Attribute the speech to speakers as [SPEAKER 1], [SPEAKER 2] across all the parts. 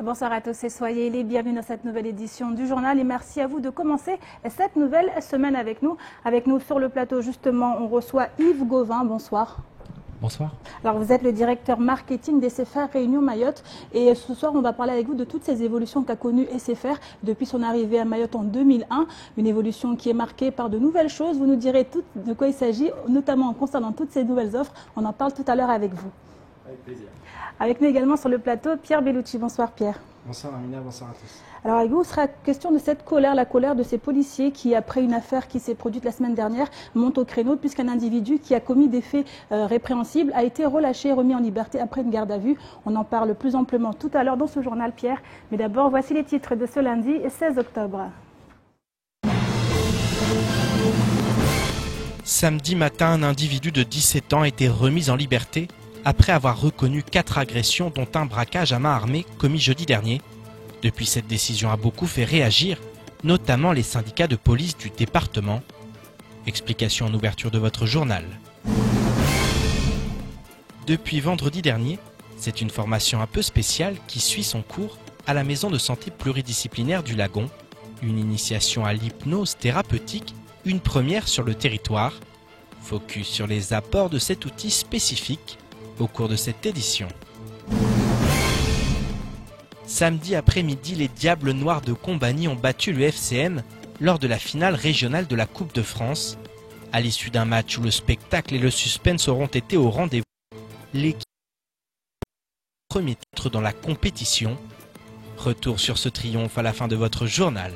[SPEAKER 1] bonsoir à tous et soyez les bienvenus dans cette nouvelle édition du journal et merci à vous de commencer cette nouvelle semaine avec nous. Avec nous sur le plateau justement, on reçoit Yves Gauvin, bonsoir.
[SPEAKER 2] Bonsoir.
[SPEAKER 1] Alors vous êtes le directeur marketing d'SFR Réunion Mayotte et ce soir on va parler avec vous de toutes ces évolutions qu'a connues SFR depuis son arrivée à Mayotte en 2001. Une évolution qui est marquée par de nouvelles choses. Vous nous direz tout de quoi il s'agit, notamment concernant toutes ces nouvelles offres. On en parle tout à l'heure avec vous.
[SPEAKER 2] Avec plaisir.
[SPEAKER 1] Avec nous également sur le plateau, Pierre Bellucci. Bonsoir Pierre.
[SPEAKER 2] Bonsoir Amina, bonsoir à tous.
[SPEAKER 1] Alors avec vous, il sera question de cette colère, la colère de ces policiers qui, après une affaire qui s'est produite la semaine dernière, montent au créneau puisqu'un individu qui a commis des faits répréhensibles a été relâché et remis en liberté après une garde à vue. On en parle plus amplement tout à l'heure dans ce journal, Pierre. Mais d'abord, voici les titres de ce lundi 16 octobre.
[SPEAKER 3] Samedi matin, un individu de 17 ans a été remis en liberté après avoir reconnu 4 agressions dont un braquage à main armée commis jeudi dernier. Depuis, cette décision a beaucoup fait réagir, notamment les syndicats de police du département. Explication en ouverture de votre journal. Depuis vendredi dernier, c'est une formation un peu spéciale qui suit son cours à la maison de santé pluridisciplinaire du Lagon. Une initiation à l'hypnose thérapeutique, une première sur le territoire. Focus sur les apports de cet outil spécifique au cours de cette édition. Samedi après-midi, les Diables Noirs de Combagny ont battu le FCM lors de la finale régionale de la Coupe de France. À l'issue d'un match où le spectacle et le suspense auront été au rendez-vous, l'équipe premier titre dans la compétition. Retour sur ce triomphe à la fin de votre journal.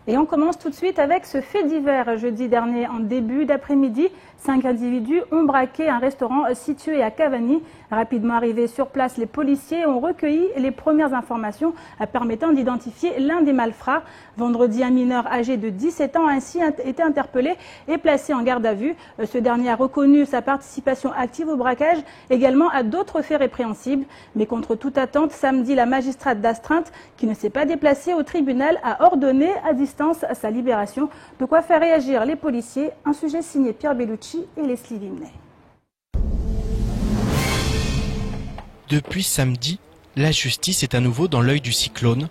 [SPEAKER 1] Et on commence tout de suite avec ce fait divers. Jeudi dernier, en début d'après-midi, 5 individus ont braqué un restaurant situé à Cavani. Rapidement arrivés sur place, les policiers ont recueilli les premières informations permettant d'identifier l'un des malfrats. Vendredi, un mineur âgé de 17 ans a ainsi été interpellé et placé en garde à vue. Ce dernier a reconnu sa participation active au braquage, également à d'autres faits répréhensibles. Mais contre toute attente, samedi, la magistrate d'astreinte, qui ne s'est pas déplacée au tribunal, a ordonné à distance sa libération. De quoi faire réagir les policiers. Un sujet signé Pierre Bellucci et Leslie Vimney.
[SPEAKER 3] Depuis samedi, la justice est à nouveau dans l'œil du cyclone.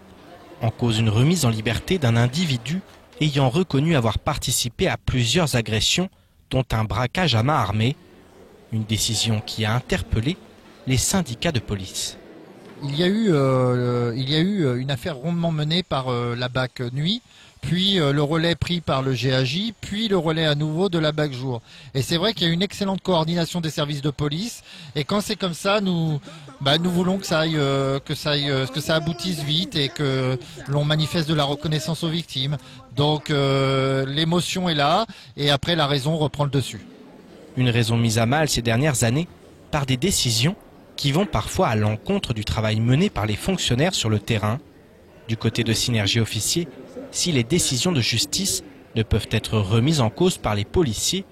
[SPEAKER 3] En cause une remise en liberté d'un individu ayant reconnu avoir participé à plusieurs agressions, dont un braquage à main armée. Une décision qui a interpellé les syndicats de police.
[SPEAKER 4] Il y a eu une affaire rondement menée par la BAC nuit, puis le relais pris par le GAJ, puis le relais à nouveau de la BAC jour. Et c'est vrai qu'il y a une excellente coordination des services de police. Et quand c'est comme ça, nous voulons que ça aboutisse vite et que l'on manifeste de la reconnaissance aux victimes. Donc l'émotion est là et après la raison reprend le dessus.
[SPEAKER 3] Une raison mise à mal ces dernières années par des décisions qui vont parfois à l'encontre du travail mené par les fonctionnaires sur le terrain. Du côté de Synergie Officier, si les décisions de justice ne peuvent être remises en cause par les policiers,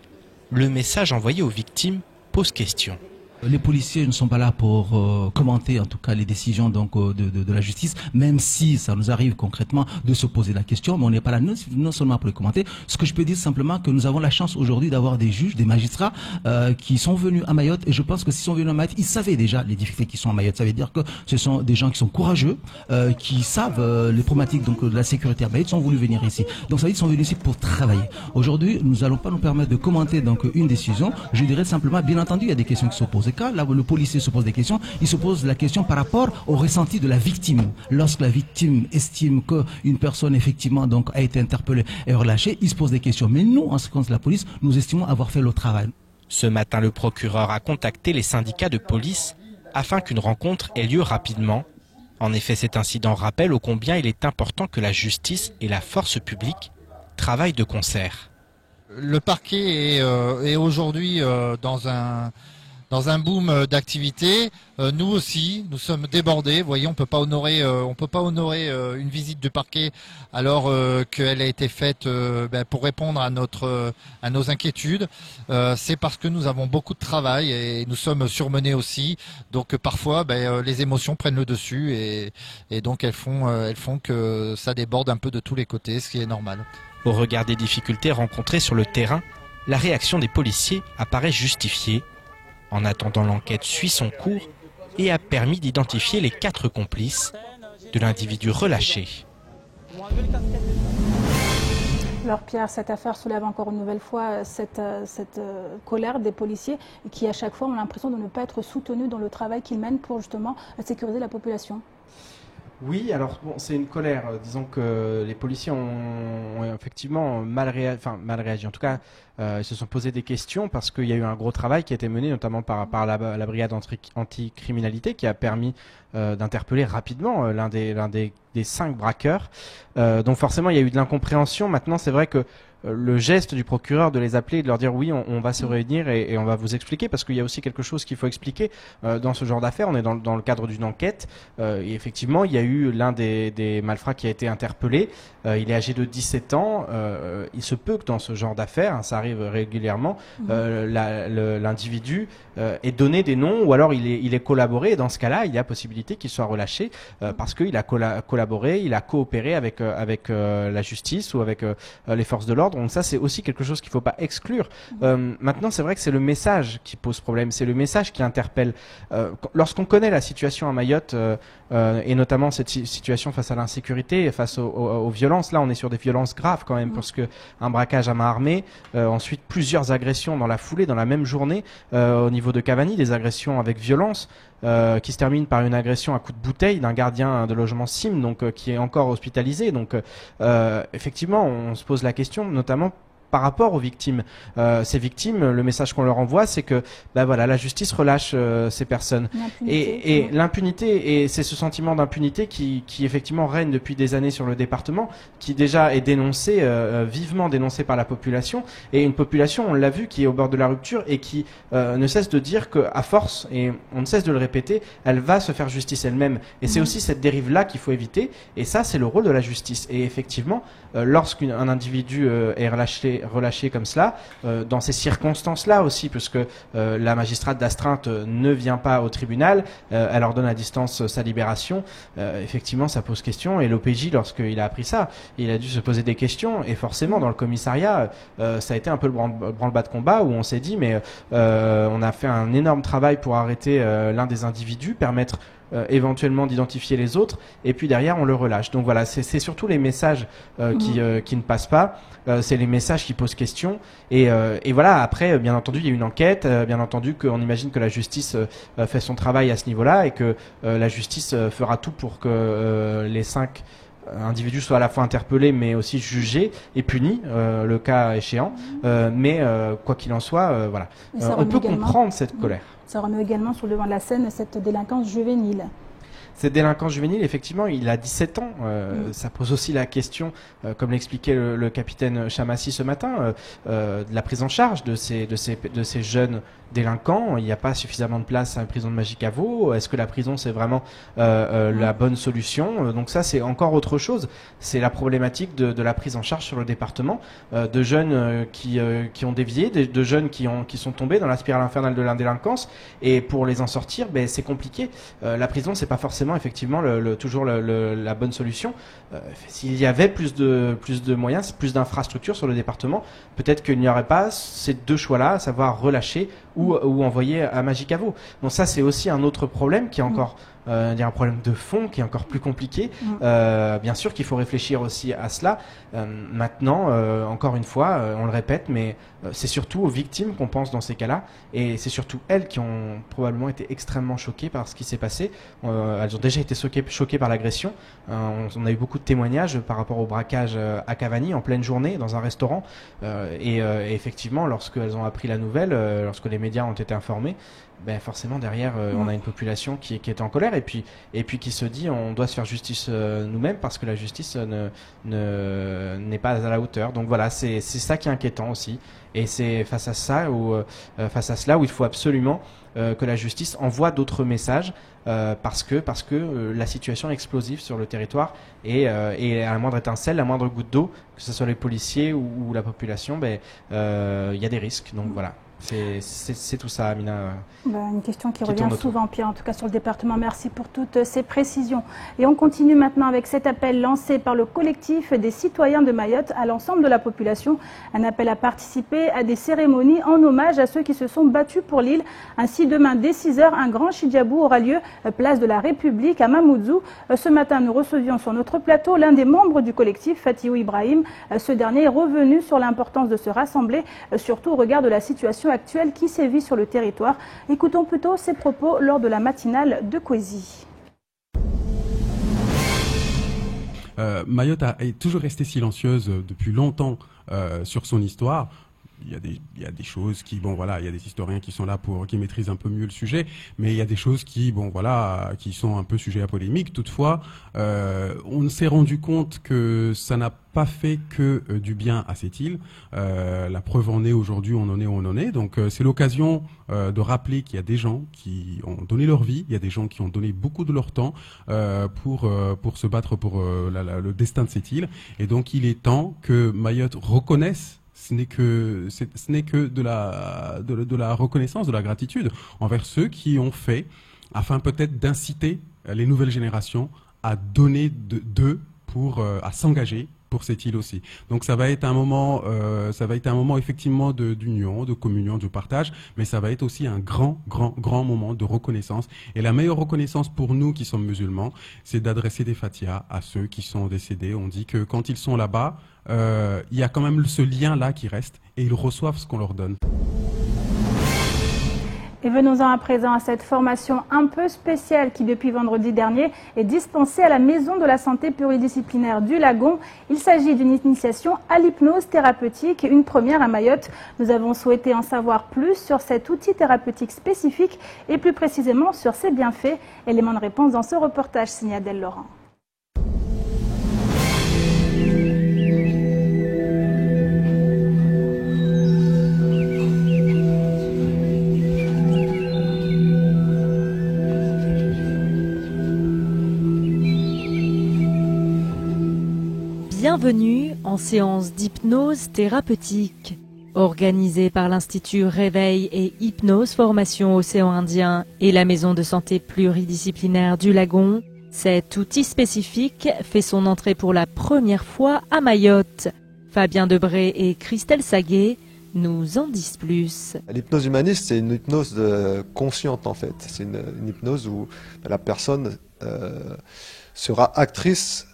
[SPEAKER 3] le message envoyé aux victimes pose question.
[SPEAKER 5] Les policiers ne sont pas là pour commenter en tout cas les décisions de la justice, même si ça nous arrive concrètement de se poser la question, mais on n'est pas là non seulement pour les commenter. Ce que je peux dire simplement que nous avons la chance aujourd'hui d'avoir des juges, des magistrats qui sont venus à Mayotte, et je pense que s'ils sont venus à Mayotte, ils savaient déjà les difficultés qui sont à Mayotte. Ça veut dire que ce sont des gens qui sont courageux, qui savent les problématiques de la sécurité à Mayotte, sont voulus venir ici. Donc ça veut dire qu'ils sont venus ici pour travailler. Aujourd'hui, nous n'allons pas nous permettre de commenter une décision. Je dirais simplement, bien entendu, il y a des questions qui se posent. Cas, là où le policier se pose des questions, il se pose la question par rapport au ressenti de la victime. Lorsque la victime estime qu'une personne effectivement a été interpellée et relâchée, il se pose des questions. Mais nous, en ce qui concerne la police, nous estimons avoir fait le travail.
[SPEAKER 3] Ce matin, le procureur a contacté les syndicats de police afin qu'une rencontre ait lieu rapidement. En effet, cet incident rappelle ô combien il est important que la justice et la force publique travaillent de concert.
[SPEAKER 4] Le parquet est aujourd'hui dans un boom d'activité. Nous aussi, nous sommes débordés. Vous voyez, on peut pas honorer une visite du parquet alors qu'elle a été faite pour répondre à nos inquiétudes. C'est parce que nous avons beaucoup de travail et nous sommes surmenés aussi. Donc parfois, les émotions prennent le dessus et donc elles font que ça déborde un peu de tous les côtés, ce qui est normal.
[SPEAKER 3] Au regard des difficultés rencontrées sur le terrain, la réaction des policiers apparaît justifiée. En attendant, l'enquête suit son cours et a permis d'identifier les 4 complices de l'individu relâché.
[SPEAKER 1] Alors Pierre, cette affaire soulève encore une nouvelle fois cette colère des policiers qui à chaque fois ont l'impression de ne pas être soutenus dans le travail qu'ils mènent pour justement sécuriser la population.
[SPEAKER 2] Oui, alors bon, c'est une colère. Disons que les policiers ont effectivement mal réagi. En tout cas, ils se sont posé des questions parce qu'il y a eu un gros travail qui a été mené, notamment par la brigade anticriminalité, qui a permis d'interpeller rapidement l'un des 5 braqueurs. Donc forcément, il y a eu de l'incompréhension. Maintenant, c'est vrai que le geste du procureur de les appeler et de leur dire oui, on va se réunir et on va vous expliquer, parce qu'il y a aussi quelque chose qu'il faut expliquer dans ce genre d'affaires. On est dans le cadre d'une enquête et effectivement il y a eu l'un des malfrats qui a été interpellé. Il est âgé de 17 ans. Il se peut que dans ce genre d'affaires, hein, ça arrive régulièrement, l'individu ait donné des noms ou alors il est collaboré, et dans ce cas-là il y a possibilité qu'il soit relâché parce qu'il a collaboré, il a coopéré avec la justice ou avec les forces de l'ordre. Donc ça, c'est aussi quelque chose qu'il ne faut pas exclure. Maintenant, c'est vrai que c'est le message qui pose problème, c'est le message qui interpelle. Lorsqu'on connaît la situation à Mayotte, et notamment cette situation face à l'insécurité, face aux violences, là on est sur des violences graves quand même, parce que un braquage à main armée, ensuite plusieurs agressions dans la foulée, dans la même journée, au niveau de Cavani, des agressions avec violence, qui se termine par une agression à coup de bouteille d'un gardien de logement SIM, donc qui est encore hospitalisé. Donc effectivement, on se pose la question, notamment par rapport aux victimes. Ces victimes, le message qu'on leur envoie, c'est que voilà, la justice relâche ces personnes. Et l'impunité, et c'est ce sentiment d'impunité qui effectivement règne depuis des années sur le département, qui déjà est dénoncé, vivement dénoncé par la population, et une population, on l'a vu, qui est au bord de la rupture et qui ne cesse de dire qu'à force, et on ne cesse de le répéter, elle va se faire justice elle-même. Et c'est aussi cette dérive-là qu'il faut éviter, et ça, c'est le rôle de la justice. Et effectivement, lorsqu'un individu est relâché comme cela, dans ces circonstances-là aussi, puisque la magistrate d'astreinte ne vient pas au tribunal, elle ordonne à distance sa libération, effectivement ça pose question, et l'OPJ, lorsqu'il a appris ça, il a dû se poser des questions, et forcément dans le commissariat, ça a été un peu le branle-bas de combat, où on s'est dit mais on a fait un énorme travail pour arrêter l'un des individus, permettre éventuellement d'identifier les autres, et puis derrière on le relâche. Donc voilà, c'est surtout les messages qui ne passent pas, c'est les messages qui posent question, et voilà, après bien entendu il y a une enquête, bien entendu qu'on imagine que la justice fait son travail à ce niveau-là, et que la justice fera tout pour que les 5 individus soient à la fois interpellés mais aussi jugés et punis, le cas échéant, mais quoi qu'il en soit, voilà, on peut comprendre cette colère.
[SPEAKER 1] Ça remet également sur le devant de la scène cette délinquance juvénile.
[SPEAKER 2] Cette délinquance juvénile, effectivement, il a 17 ans. Ça pose aussi la question, comme l'expliquait le capitaine Chamassi ce matin, de la prise en charge de ces jeunes délinquants. Il n'y a pas suffisamment de place à la prison de Magicavo. Est-ce que la prison, c'est vraiment la bonne solution? Donc ça, c'est encore autre chose. C'est la problématique de la prise en charge sur le département, de jeunes qui ont dévié, de jeunes qui sont tombés dans la spirale infernale de l'indélinquance. Et pour les en sortir, c'est compliqué. La prison, c'est pas forcément effectivement toujours la bonne solution. S'il y avait plus de moyens, plus d'infrastructures sur le département, peut-être qu'il n'y aurait pas ces 2 choix-là, à savoir relâcher ou envoyer à Magicavo. Donc ça, c'est aussi un autre problème qui est encore il y a un problème de fond qui est encore plus compliqué. Bien sûr qu'il faut réfléchir aussi à cela. Maintenant, encore une fois, on le répète, mais c'est surtout aux victimes qu'on pense dans ces cas-là, et c'est surtout elles qui ont probablement été extrêmement choquées par ce qui s'est passé. Elles ont déjà été choquées par l'agression. On a eu beaucoup de témoignages par rapport au braquage à Cavani en pleine journée dans un restaurant, et effectivement, lorsqu'elles ont appris la nouvelle, lorsque les médias ont été informés, forcément derrière on a une population qui est en colère, et puis qui se dit on doit se faire justice nous-mêmes, parce que la justice n'est pas à la hauteur. Donc voilà, c'est ça qui est inquiétant aussi, et c'est face à cela où il faut absolument que la justice envoie d'autres messages, parce que la situation est explosive sur le territoire, et à la moindre étincelle, la moindre goutte d'eau, que ce soit les policiers ou la population, il y a des risques. Donc voilà. C'est tout ça, Amina.
[SPEAKER 1] Une question qui
[SPEAKER 2] Qui
[SPEAKER 1] revient
[SPEAKER 2] tourne autour.
[SPEAKER 1] souvent, Pierre, en tout cas sur le département. Merci pour toutes ces précisions. Et on continue maintenant avec cet appel lancé par le collectif des citoyens de Mayotte à l'ensemble de la population. Un appel à participer à des cérémonies en hommage à ceux qui se sont battus pour l'île. Ainsi, demain, dès 6 h, un grand Chidjabou aura lieu place de la République à Mamoudzou. Ce matin, nous recevions sur notre plateau l'un des membres du collectif, Fatihou Ibrahim. Ce dernier est revenu sur l'importance de se rassembler, surtout au regard de la situation actuelle qui sévit sur le territoire. Écoutons plutôt ses propos lors de la matinale de Kwezi.
[SPEAKER 6] Mayotte est toujours restée silencieuse depuis longtemps sur son histoire. Il y a des choses qui, bon voilà, il y a des historiens qui sont là qui maîtrisent un peu mieux le sujet, mais il y a des choses qui, bon voilà, qui sont un peu sujets à polémique. Toutefois, on s'est rendu compte que ça n'a pas fait que du bien à cette île. La preuve en est aujourd'hui, on en est où on en est. Donc c'est l'occasion de rappeler qu'il y a des gens qui ont donné leur vie, il y a des gens qui ont donné beaucoup de leur temps pour se battre pour le destin de cette île. Et donc il est temps que Mayotte reconnaisse. Ce n'est que de la reconnaissance, de la gratitude envers ceux qui ont fait, afin peut-être d'inciter les nouvelles générations à donner d'eux à s'engager pour cette île aussi. Donc ça va être un moment effectivement d'union, de communion, de partage, mais ça va être aussi un grand moment de reconnaissance. Et la meilleure reconnaissance pour nous qui sommes musulmans, c'est d'adresser des fatihas à ceux qui sont décédés. On dit que quand ils sont là-bas, il y a quand même ce lien-là qui reste et ils reçoivent ce qu'on leur donne.
[SPEAKER 1] Et venons-en à présent à cette formation un peu spéciale qui, depuis vendredi dernier, est dispensée à la Maison de la Santé Pluridisciplinaire du Lagon. Il s'agit d'une initiation à l'hypnose thérapeutique, une première à Mayotte. Nous avons souhaité en savoir plus sur cet outil thérapeutique spécifique et plus précisément sur ses bienfaits. Élément de réponse dans ce reportage signé Adèle Laurent.
[SPEAKER 7] Bienvenue en séance d'hypnose thérapeutique. Organisée par l'Institut Réveil et Hypnose Formation Océan Indien et la Maison de Santé Pluridisciplinaire du Lagon, cet outil spécifique fait son entrée pour la première fois à Mayotte. Fabien Debré et Christelle Saguet nous en disent plus.
[SPEAKER 8] L'hypnose humaniste, c'est une hypnose consciente en fait. C'est une hypnose où la personne sera actrice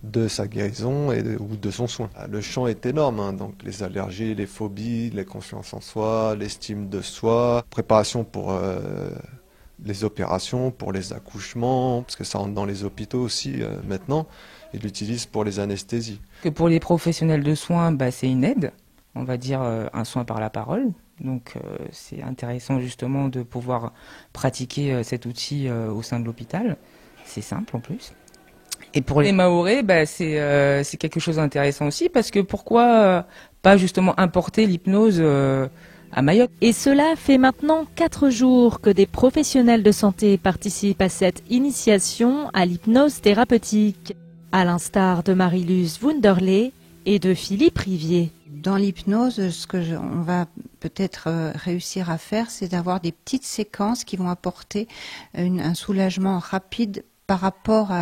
[SPEAKER 8] de sa guérison ou de son soin. Le champ est énorme, donc les allergies, les phobies, les confiances en soi, l'estime de soi, préparation pour les opérations, pour les accouchements, parce que ça rentre dans les hôpitaux aussi maintenant, ils l'utilisent pour les anesthésies.
[SPEAKER 9] Que pour les professionnels de soins, c'est une aide, on va dire un soin par la parole. Donc c'est intéressant justement de pouvoir pratiquer cet outil au sein de l'hôpital. C'est simple en plus. Et pour les Mahorais, c'est quelque chose d'intéressant aussi parce que pourquoi pas justement importer l'hypnose à Mayotte.
[SPEAKER 7] Et cela fait maintenant 4 jours que des professionnels de santé participent à cette initiation à l'hypnose thérapeutique, à l'instar de Marie-Luce Wunderley et de Philippe Rivier.
[SPEAKER 10] Dans l'hypnose, on va peut-être réussir à faire, c'est d'avoir des petites séquences qui vont apporter un soulagement rapide par rapport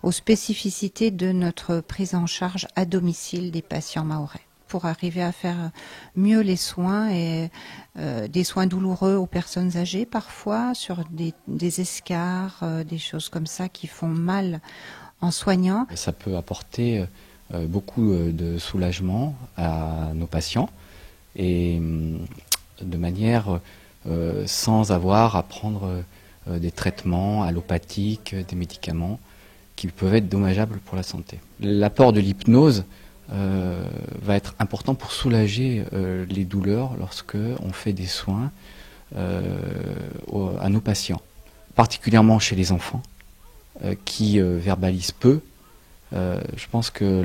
[SPEAKER 10] aux spécificités de notre prise en charge à domicile des patients mahorais, pour arriver à faire mieux les soins et des soins douloureux aux personnes âgées parfois, sur des escarres, des choses comme ça qui font mal en soignant.
[SPEAKER 11] Ça peut apporter beaucoup de soulagement à nos patients et de manière sans avoir à prendre des traitements allopathiques, des médicaments qui peuvent être dommageables pour la santé. L'apport de l'hypnose va être important pour soulager les douleurs lorsque on fait des soins à nos patients, particulièrement chez les enfants qui verbalisent peu. Je pense que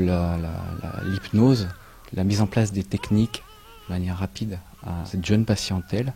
[SPEAKER 11] l'hypnose, la mise en place des techniques de manière rapide à cette jeune patientèle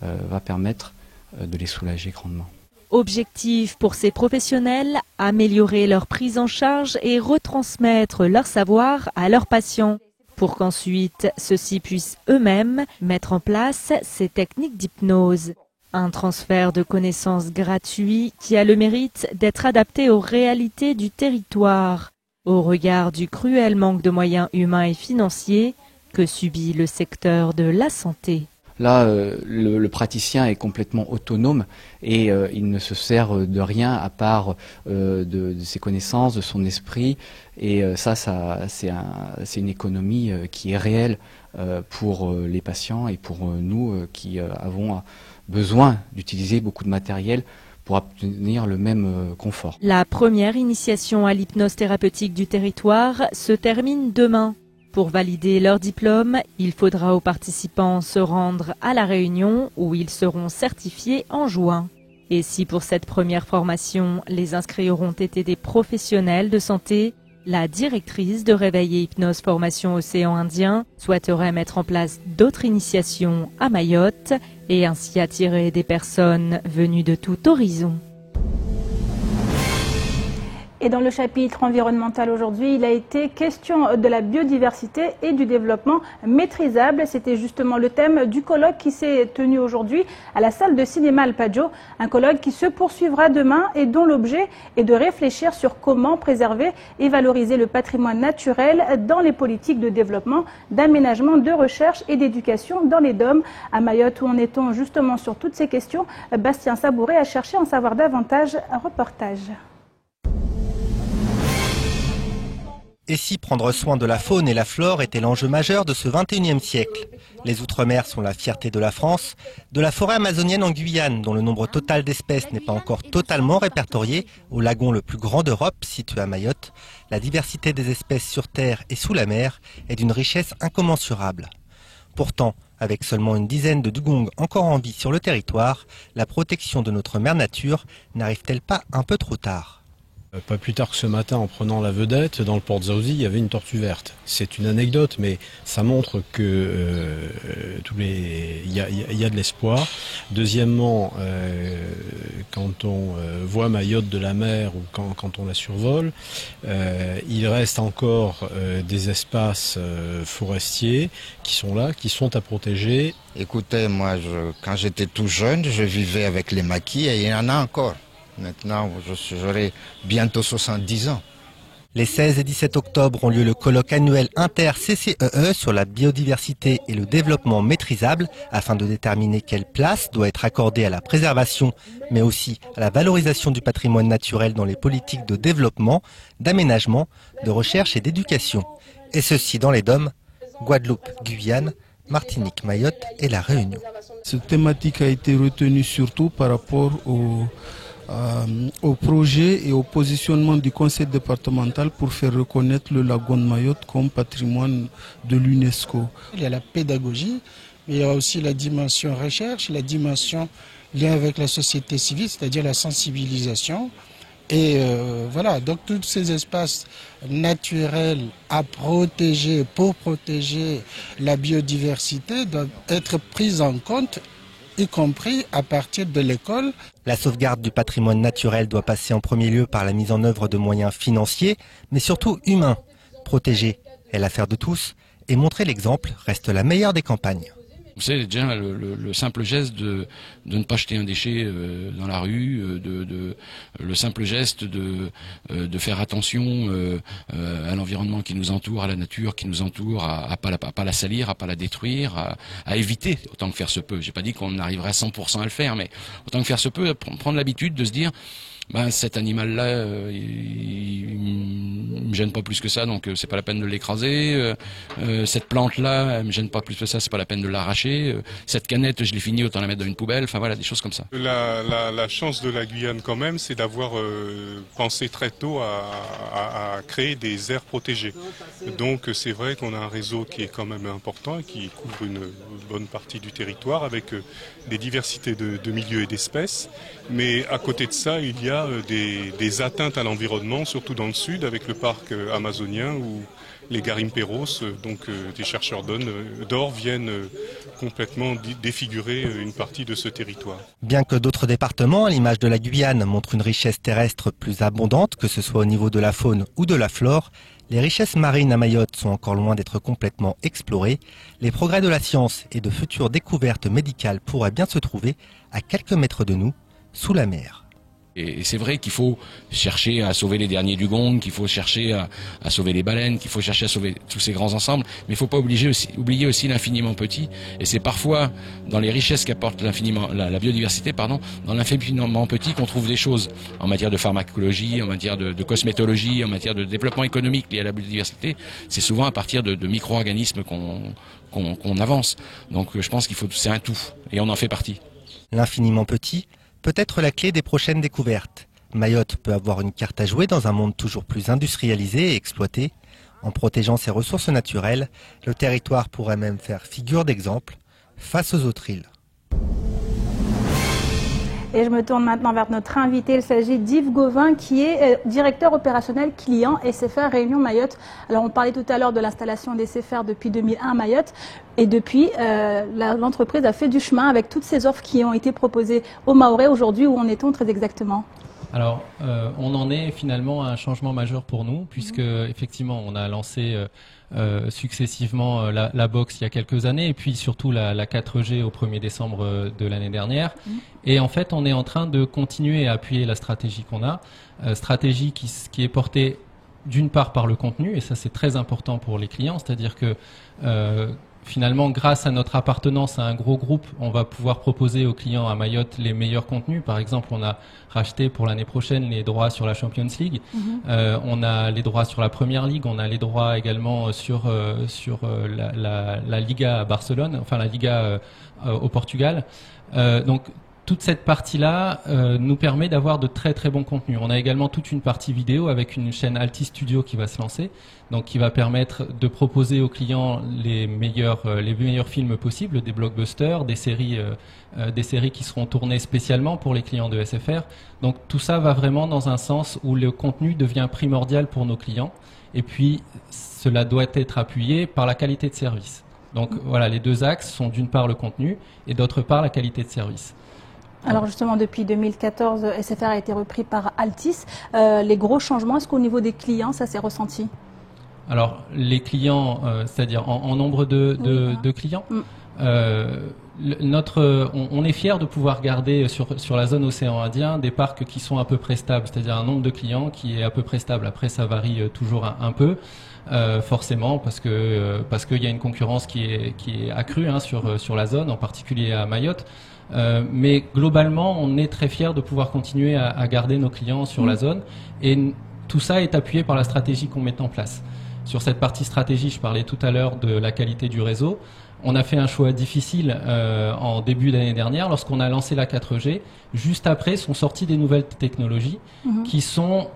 [SPEAKER 11] va permettre de les soulager grandement.
[SPEAKER 7] Objectif pour ces professionnels, améliorer leur prise en charge et retransmettre leur savoir à leurs patients. pour qu'ensuite ceux-ci puissent eux-mêmes mettre en place ces techniques d'hypnose. Un transfert de connaissances gratuit qui a le mérite d'être adapté aux réalités du territoire, au regard du cruel manque de moyens humains et financiers que subit le secteur de la santé.
[SPEAKER 11] Là, le praticien est complètement autonome et il ne se sert de rien à part de ses connaissances, de son esprit. Et ça c'est une économie qui est réelle pour les patients et pour nous qui avons besoin d'utiliser beaucoup de matériel pour obtenir le même confort.
[SPEAKER 7] La première initiation à l'hypnose thérapeutique du territoire se termine demain. Pour valider leur diplôme, il faudra aux participants se rendre à La Réunion où ils seront certifiés en juin. Et si pour cette première formation, les inscrits auront été des professionnels de santé, la directrice de Réveil et Hypnose Formation Océan Indien souhaiterait mettre en place d'autres initiations à Mayotte et ainsi attirer des personnes venues de tout horizon.
[SPEAKER 1] Et dans le chapitre environnemental aujourd'hui, il a été question de la biodiversité et du développement maîtrisable. C'était justement le thème du colloque qui s'est tenu aujourd'hui à la salle de cinéma Alpaggio. Un colloque qui se poursuivra demain et dont l'objet est de réfléchir sur comment préserver et valoriser le patrimoine naturel dans les politiques de développement, d'aménagement, de recherche et d'éducation dans les DOM. À Mayotte, où en est-on justement sur toutes ces questions, Bastien Sabouret a cherché à en savoir davantage. Un reportage.
[SPEAKER 3] Et si prendre soin de la faune et la flore était l'enjeu majeur de ce 21e siècle? Les Outre-mer sont la fierté de la France, de la forêt amazonienne en Guyane, dont le nombre total d'espèces n'est pas encore totalement répertorié, au lagon le plus grand d'Europe, situé à Mayotte. La diversité des espèces sur terre et sous la mer est d'une richesse incommensurable. Pourtant, avec seulement une dizaine de dugongs encore en vie sur le territoire, la protection de notre mère nature n'arrive-t-elle pas un peu trop tard?
[SPEAKER 12] Pas plus tard que ce matin, en prenant la vedette, dans le port de Zaouzi, il y avait une tortue verte. C'est une anecdote, mais ça montre que il y a de l'espoir. Deuxièmement, quand on voit Mayotte de la mer ou quand on la survole, il reste encore des espaces forestiers qui sont là, qui sont à protéger.
[SPEAKER 13] Écoutez, moi, quand j'étais tout jeune, je vivais avec les maquis et il y en a encore. Maintenant, j'aurai bientôt 70 ans.
[SPEAKER 3] Les 16 et 17 octobre ont lieu le colloque annuel inter-CCEE sur la biodiversité et le développement maîtrisable afin de déterminer quelle place doit être accordée à la préservation, mais aussi à la valorisation du patrimoine naturel dans les politiques de développement, d'aménagement, de recherche et d'éducation. Et ceci dans les DOM, Guadeloupe, Guyane, Martinique, Mayotte et La Réunion.
[SPEAKER 14] Cette thématique a été retenue surtout par rapport au projet et au positionnement du conseil départemental pour faire reconnaître le lagon de Mayotte comme patrimoine de l'UNESCO.
[SPEAKER 15] Il y a la pédagogie, mais il y a aussi la dimension recherche, la dimension lien avec la société civile, c'est-à-dire la sensibilisation. Et voilà, donc tous ces espaces naturels à protéger, pour protéger la biodiversité, doivent être pris en compte, y compris à partir de l'école.
[SPEAKER 3] La sauvegarde du patrimoine naturel doit passer en premier lieu par la mise en œuvre de moyens financiers, mais surtout humains. Protéger est l'affaire de tous et montrer l'exemple reste la meilleure des campagnes.
[SPEAKER 16] Vous savez, déjà le simple geste de ne pas jeter un déchet dans la rue, le simple geste de faire attention à l'environnement qui nous entoure, à la nature qui nous entoure, à pas la salir, à pas la détruire, à éviter autant que faire se peut. J'ai pas dit qu'on arriverait à 100% à le faire, mais autant que faire se peut, prendre l'habitude de se dire cet animal-là, il me gêne pas plus que ça, donc c'est pas la peine de l'écraser. Cette plante-là, elle me gêne pas plus que ça, c'est pas la peine de l'arracher. Cette canette, je l'ai finie, autant la mettre dans une poubelle. Enfin voilà, des choses comme ça.
[SPEAKER 17] La chance de la Guyane quand même, c'est d'avoir pensé très tôt à créer des aires protégées. Donc c'est vrai qu'on a un réseau qui est quand même important et qui couvre une bonne partie du territoire avec des diversités de milieux et d'espèces. Mais à côté de ça, il y a des atteintes à l'environnement, surtout dans le sud, avec le parc amazonien où les garimperos, donc des chercheurs d'or, viennent complètement défigurer une partie de ce territoire.
[SPEAKER 3] Bien que d'autres départements, à l'image de la Guyane, montrent une richesse terrestre plus abondante, que ce soit au niveau de la faune ou de la flore,
[SPEAKER 18] Les richesses marines à Mayotte sont encore loin d'être complètement explorées. Les progrès de la science et de futures découvertes médicales pourraient bien se trouver à quelques mètres de nous, sous la mer.
[SPEAKER 16] Et c'est vrai qu'il faut chercher à sauver les derniers dugongs, qu'il faut chercher à sauver les baleines, qu'il faut chercher à sauver tous ces grands ensembles, mais il ne faut pas oublier aussi l'infiniment petit. Et c'est parfois dans les richesses qu'apporte la biodiversité, dans l'infiniment petit qu'on trouve des choses en matière de pharmacologie, en matière de cosmétologie, en matière de développement économique lié à la biodiversité. C'est souvent à partir de micro-organismes qu'on avance. Donc je pense c'est un tout, et on en fait partie.
[SPEAKER 18] L'infiniment petit peut être la clé des prochaines découvertes. Mayotte peut avoir une carte à jouer dans un monde toujours plus industrialisé et exploité. En protégeant ses ressources naturelles, le territoire pourrait même faire figure d'exemple face aux autres îles.
[SPEAKER 1] Et je me tourne maintenant vers notre invité. Il s'agit d'Yves Gauvin, qui est directeur opérationnel client SFR Réunion Mayotte. Alors, on parlait tout à l'heure de l'installation des SFR depuis 2001 à Mayotte. Et depuis, l'entreprise a fait du chemin avec toutes ces offres qui ont été proposées aux Mahorais. Aujourd'hui, où en est-on très exactement ?
[SPEAKER 19] Alors, on en est finalement à un changement majeur pour nous, puisque effectivement, on a lancé successivement la box il y a quelques années, et puis surtout la 4G au 1er décembre de l'année dernière. Et en fait, on est en train de continuer à appuyer la stratégie qu'on a, stratégie qui est portée d'une part par le contenu, et ça c'est très important pour les clients, c'est-à-dire que finalement, grâce à notre appartenance à un gros groupe, on va pouvoir proposer aux clients à Mayotte les meilleurs contenus. Par exemple, on a racheté pour l'année prochaine les droits sur la Champions League. On a les droits sur la Première Ligue. On a les droits également sur la Liga à Barcelone, enfin la Liga au Portugal. Donc, toute cette partie-là nous permet d'avoir de très très bons contenus. On a également toute une partie vidéo avec une chaîne Alti Studio qui va se lancer, donc qui va permettre de proposer aux clients les meilleurs films possibles, des blockbusters, des séries qui seront tournées spécialement pour les clients de SFR. Donc tout ça va vraiment dans un sens où le contenu devient primordial pour nos clients. Et puis cela doit être appuyé par la qualité de service. Donc voilà, les deux axes sont d'une part le contenu et d'autre part la qualité de service.
[SPEAKER 1] Alors justement, depuis 2014, SFR a été repris par Altis. Les gros changements, est-ce qu'au niveau des clients, ça s'est ressenti ?
[SPEAKER 19] Alors, les clients, c'est-à-dire en nombre de clients, on est fiers de pouvoir garder sur la zone océan Indien des parcs qui sont à peu près stables, c'est-à-dire un nombre de clients qui est à peu près stable. Après, ça varie toujours un peu. Forcément parce qu'il y a une concurrence qui est accrue sur la zone, en particulier à Mayotte. Mais globalement, on est très fiers de pouvoir continuer à garder nos clients sur la zone, et tout ça est appuyé par la stratégie qu'on met en place. Sur cette partie stratégie, je parlais tout à l'heure de la qualité du réseau. On a fait un choix difficile en début d'année dernière lorsqu'on a lancé la 4G. Juste après sont sorties des nouvelles technologies qui sont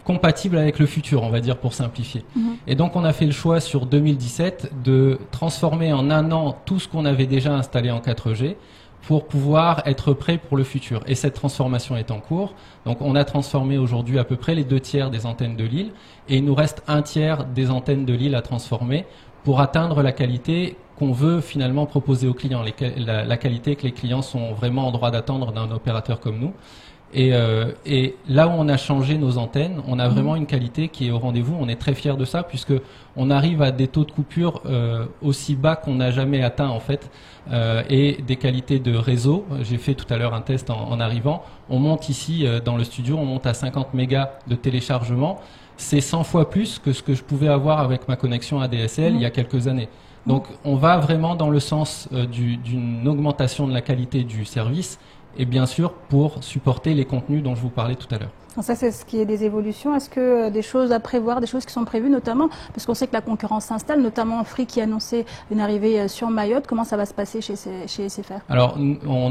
[SPEAKER 19] compatible avec le futur, on va dire, pour simplifier. Et donc on a fait le choix sur 2017 de transformer en un an tout ce qu'on avait déjà installé en 4G pour pouvoir être prêt pour le futur. Et cette transformation est en cours. Donc on a transformé aujourd'hui à peu près les 2/3 des antennes de l'île, et il nous reste 1/3 des antennes de l'île à transformer pour atteindre la qualité qu'on veut finalement proposer aux clients, la qualité que les clients sont vraiment en droit d'attendre d'un opérateur comme nous. Et là où on a changé nos antennes, on a vraiment une qualité qui est au rendez-vous. On est très fiers de ça, puisque on arrive à des taux de coupure aussi bas qu'on n'a jamais atteint en fait, et des qualités de réseau. J'ai fait tout à l'heure un test en arrivant. On monte ici dans le studio, on monte à 50 mégas de téléchargement. C'est 100 fois plus que ce que je pouvais avoir avec ma connexion ADSL il y a quelques années. Donc on va vraiment dans le sens d'une augmentation de la qualité du service, et bien sûr pour supporter les contenus dont je vous parlais tout à l'heure.
[SPEAKER 1] Ça, c'est ce qui est des évolutions. Est-ce que des choses à prévoir, des choses qui sont prévues, notamment, parce qu'on sait que la concurrence s'installe, notamment Free qui a annoncé une arrivée sur Mayotte. Comment ça va se passer chez SFR ?
[SPEAKER 19] Alors, on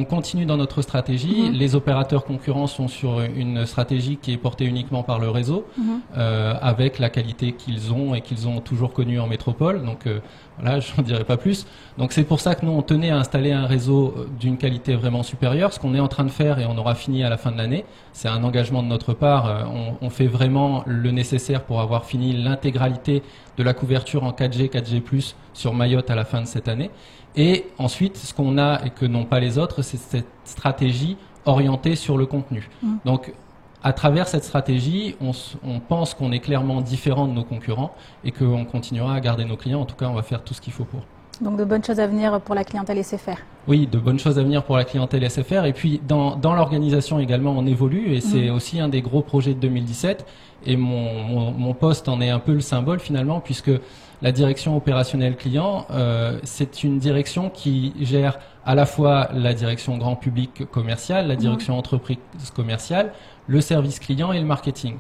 [SPEAKER 19] continue dans notre stratégie. Les opérateurs concurrents sont sur une stratégie qui est portée uniquement par le réseau, avec la qualité qu'ils ont et qu'ils ont toujours connue en métropole. Donc, voilà, je n'en dirai pas plus. Donc, c'est pour ça que nous, on tenait à installer un réseau d'une qualité vraiment supérieure, ce qu'on est en train de faire, et on aura fini à la fin de l'année. C'est un engagement de notre part. On fait vraiment le nécessaire pour avoir fini l'intégralité de la couverture en 4G, 4G+, sur Mayotte à la fin de cette année. Et ensuite, ce qu'on a et que n'ont pas les autres, c'est cette stratégie orientée sur le contenu. Donc, À travers cette stratégie, on pense qu'on est clairement différent de nos concurrents et qu'on continuera à garder nos clients. En tout cas, on va faire tout ce qu'il faut pour.
[SPEAKER 1] Donc de bonnes choses à venir pour la clientèle SFR.
[SPEAKER 19] Oui, de bonnes choses à venir pour la clientèle SFR. Et puis dans l'organisation également, on évolue et c'est aussi un des gros projets de 2017. Et mon poste en est un peu le symbole finalement, puisque la direction opérationnelle client, c'est une direction qui gère à la fois la direction grand public commercial, la direction entreprise commerciale, le service client et le marketing.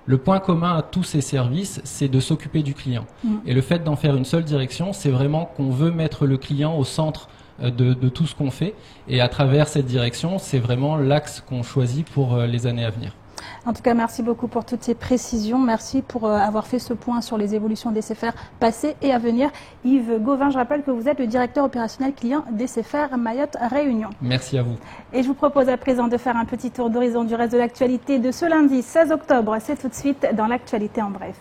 [SPEAKER 19] Le point commun à tous ces services, c'est de s'occuper du client. Et le fait d'en faire une seule direction, c'est vraiment qu'on veut mettre le client au centre de tout ce qu'on fait. Et à travers cette direction, c'est vraiment l'axe qu'on choisit pour les années à venir.
[SPEAKER 1] En tout cas, merci beaucoup pour toutes ces précisions. Merci pour avoir fait ce point sur les évolutions des SFR passées et à venir. Yves Gauvin, je rappelle que vous êtes le directeur opérationnel client des SFR Mayotte Réunion.
[SPEAKER 19] Merci à vous.
[SPEAKER 1] Et je vous propose à présent de faire un petit tour d'horizon du reste de l'actualité de ce lundi 16 octobre. C'est tout de suite dans l'actualité en bref.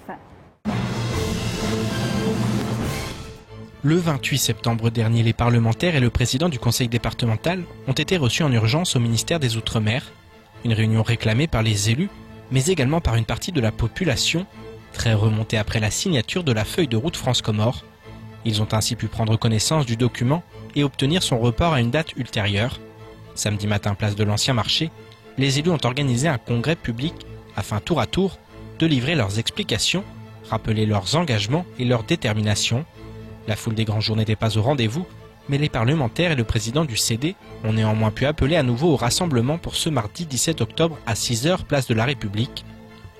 [SPEAKER 3] Le 28 septembre dernier, les parlementaires et le président du conseil départemental ont été reçus en urgence au ministère des Outre-mer. Une réunion réclamée par les élus, mais également par une partie de la population, très remontée après la signature de la feuille de route France-Comores. Ils ont ainsi pu prendre connaissance du document et obtenir son report à une date ultérieure. Samedi matin, place de l'Ancien Marché, les élus ont organisé un congrès public afin tour à tour de livrer leurs explications, rappeler leurs engagements et leur détermination. La foule des grands jours n'était pas au rendez-vous, mais les parlementaires et le président du CD ont néanmoins pu appeler à nouveau au rassemblement pour ce mardi 17 octobre à 6 h, place de la République.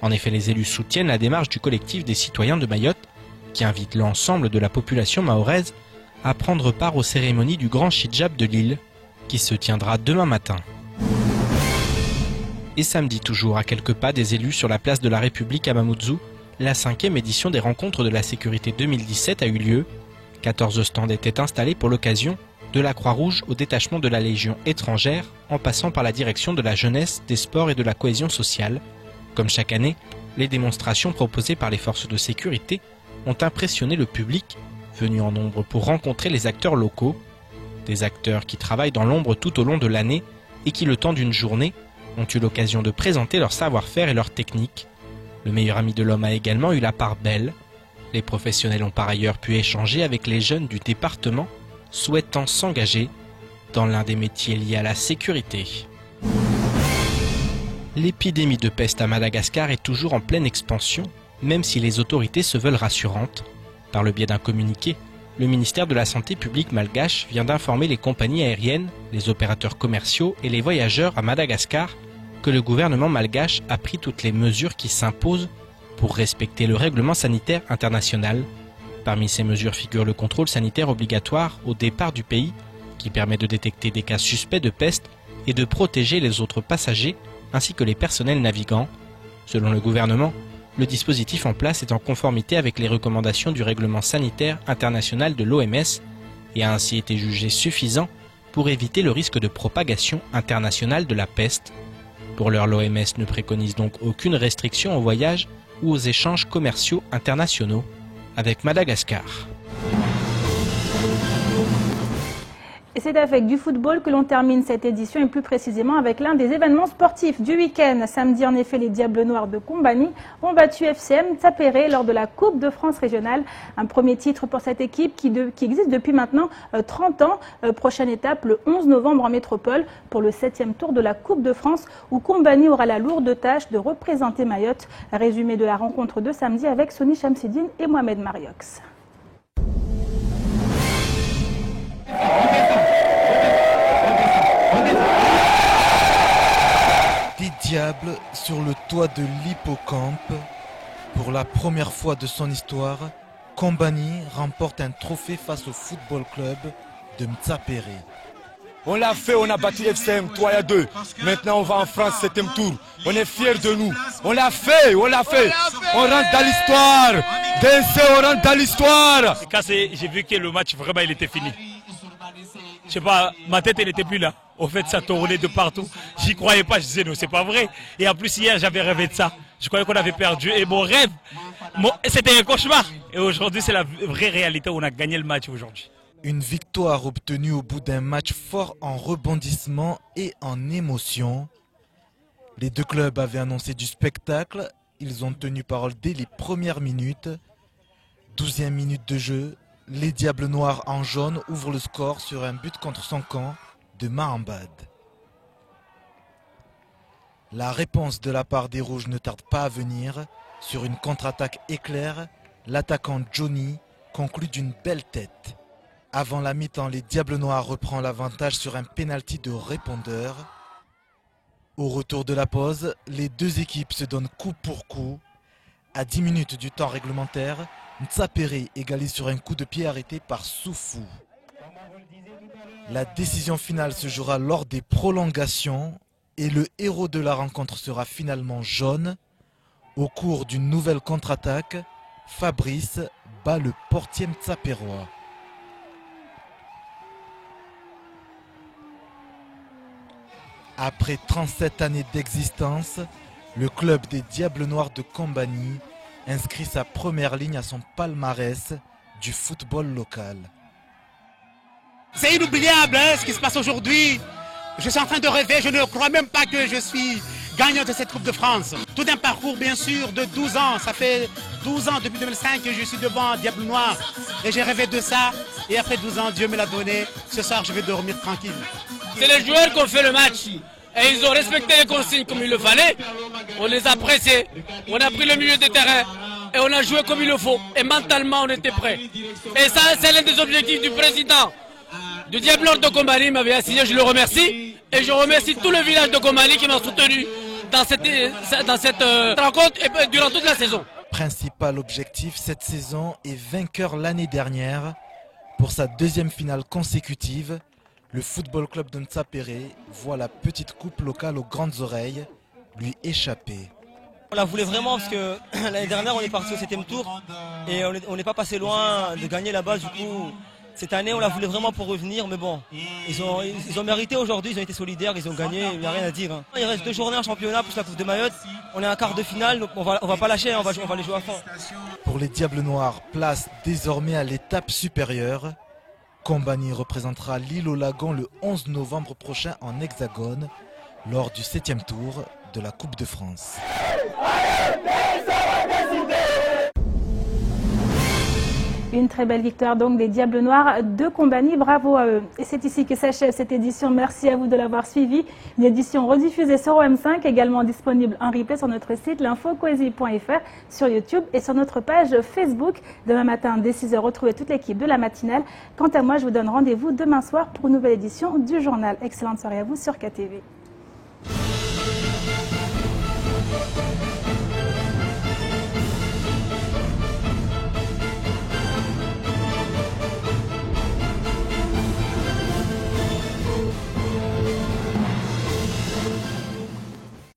[SPEAKER 3] En effet, les élus soutiennent la démarche du collectif des citoyens de Mayotte, qui invite l'ensemble de la population mahoraise à prendre part aux cérémonies du Grand Chidjab de Lille, qui se tiendra demain matin. Et samedi toujours, à quelques pas des élus sur la place de la République à Mamoudzou, la 5e édition des Rencontres de la Sécurité 2017 a eu lieu. 14 stands étaient installés pour l'occasion, de la Croix-Rouge au détachement de la Légion étrangère, en passant par la direction de la jeunesse, des sports et de la cohésion sociale. Comme chaque année, les démonstrations proposées par les forces de sécurité ont impressionné le public, venu en nombre pour rencontrer les acteurs locaux. Des acteurs qui travaillent dans l'ombre tout au long de l'année et qui, le temps d'une journée, ont eu l'occasion de présenter leur savoir-faire et leur technique. Le meilleur ami de l'homme a également eu la part belle. Les professionnels ont par ailleurs pu échanger avec les jeunes du département souhaitant s'engager dans l'un des métiers liés à la sécurité. L'épidémie de peste à Madagascar est toujours en pleine expansion, même si les autorités se veulent rassurantes. Par le biais d'un communiqué, le ministère de la Santé publique malgache vient d'informer les compagnies aériennes, les opérateurs commerciaux et les voyageurs à Madagascar que le gouvernement malgache a pris toutes les mesures qui s'imposent pour respecter le règlement sanitaire international. Parmi ces mesures figure le contrôle sanitaire obligatoire au départ du pays, qui permet de détecter des cas suspects de peste et de protéger les autres passagers ainsi que les personnels navigants. Selon le gouvernement, le dispositif en place est en conformité avec les recommandations du règlement sanitaire international de l'OMS et a ainsi été jugé suffisant pour éviter le risque de propagation internationale de la peste. Pour l'heure, l'OMS ne préconise donc aucune restriction au voyage ou aux échanges commerciaux internationaux avec Madagascar.
[SPEAKER 1] Et c'est avec du football que l'on termine cette édition et plus précisément avec l'un des événements sportifs du week-end. Samedi, en effet, les Diables Noirs de Combani ont battu FCM Tsapéré lors de la Coupe de France régionale. Un premier titre pour cette équipe qui existe depuis maintenant 30 ans. Prochaine étape, le 11 novembre en métropole pour le 7e tour de la Coupe de France où Combani aura la lourde tâche de représenter Mayotte. Résumé de la rencontre de samedi avec Sony Chamsidine et Mohamed Mariox.
[SPEAKER 20] Des Diables sur le toit de l'hippocampe. Pour la première fois de son histoire, Combani remporte un trophée face au football club de Tsapéré.
[SPEAKER 21] On l'a fait, on a battu FCM 3-2. Maintenant on va en France, 7e tour. On est fiers de nous. On l'a fait, on l'a fait. On rentre dans l'histoire. DC, on rentre dans l'histoire.
[SPEAKER 22] Quand j'ai vu que le match, vraiment, il était fini. Je sais pas, ma tête, elle n'était plus là. Au fait, ça tournait de partout. J'y croyais pas, je disais non, c'est pas vrai. Et en plus, hier, j'avais rêvé de ça. Je croyais qu'on avait perdu. Et mon rêve, c'était un cauchemar. Et aujourd'hui, c'est la vraie réalité. On a gagné le match aujourd'hui.
[SPEAKER 20] Une victoire obtenue au bout d'un match fort en rebondissement et en émotion. Les deux clubs avaient annoncé du spectacle. Ils ont tenu parole dès les premières minutes. 12e minute de jeu. Les Diables Noirs en jaune ouvrent le score sur un but contre son camp de Mahambad. La réponse de la part des Rouges ne tarde pas à venir. Sur une contre-attaque éclair, l'attaquant Johnny conclut d'une belle tête. Avant la mi-temps, les Diables Noirs reprend l'avantage sur un pénalty de répondeur. Au retour de la pause, les deux équipes se donnent coup pour coup. À 10 minutes du temps réglementaire, Ntsapéré égalise sur un coup de pied arrêté par Soufou. La décision finale se jouera lors des prolongations et le héros de la rencontre sera finalement jaune. Au cours d'une nouvelle contre-attaque, Fabrice bat le portier Ntsapérois. Après 37 années d'existence, le club des Diables Noirs de Combani inscrit sa première ligne à son palmarès du football local.
[SPEAKER 4] C'est inoubliable ce qui se passe aujourd'hui. Je suis en train de rêver, je ne crois même pas que je suis gagnant de cette Coupe de France. Tout un parcours bien sûr de 12 ans, ça fait 12 ans depuis 2005 que je suis devant Diable Noir et j'ai rêvé de ça et après 12 ans Dieu me l'a donné. Ce soir je vais dormir tranquille.
[SPEAKER 5] C'est les joueurs qui ont fait le match et ils ont respecté les consignes comme il le fallait. On les a pressés, on a pris le milieu des terrains et on a joué comme il le faut. Et mentalement on était prêts. Et ça c'est l'un des objectifs du président du Diable Noir de Combani, il m'avait assigné, je le remercie. Et je remercie tout le village de Combani qui m'a soutenu dans cette rencontre et durant toute la saison.
[SPEAKER 20] Principal objectif cette saison est vainqueur l'année dernière. Pour sa deuxième finale consécutive, le football club de Ntsapéré voit la petite coupe locale aux grandes oreilles lui échapper.
[SPEAKER 23] On la voulait vraiment parce que l'année dernière on est parti au 7e tour et on n'est pas passé loin de gagner là-bas. Du coup, cette année on la voulait vraiment pour revenir, mais bon, ils ont mérité aujourd'hui, ils ont été solidaires, ils ont gagné, il n'y a rien à dire. Il reste 2 journées en championnat plus la Coupe de Mayotte, on est en quart de finale, donc on va pas lâcher, on va les jouer à fond.
[SPEAKER 20] Pour les Diables Noirs, place désormais à l'étape supérieure. Combani représentera l'île au Lagon le 11 novembre prochain en Hexagone, lors du 7e tour de la Coupe de France.
[SPEAKER 1] Une très belle victoire donc des Diables Noirs de Combani, bravo à eux. Et c'est ici que s'achève cette édition, merci à vous de l'avoir suivi. Une édition rediffusée sur OM5, également disponible en replay sur notre site l'infocoesie.fr, sur YouTube et sur notre page Facebook. Demain matin dès 6h, retrouvez toute l'équipe de la matinale. Quant à moi, je vous donne rendez-vous demain soir pour une nouvelle édition du journal. Excellente soirée à vous sur KTV.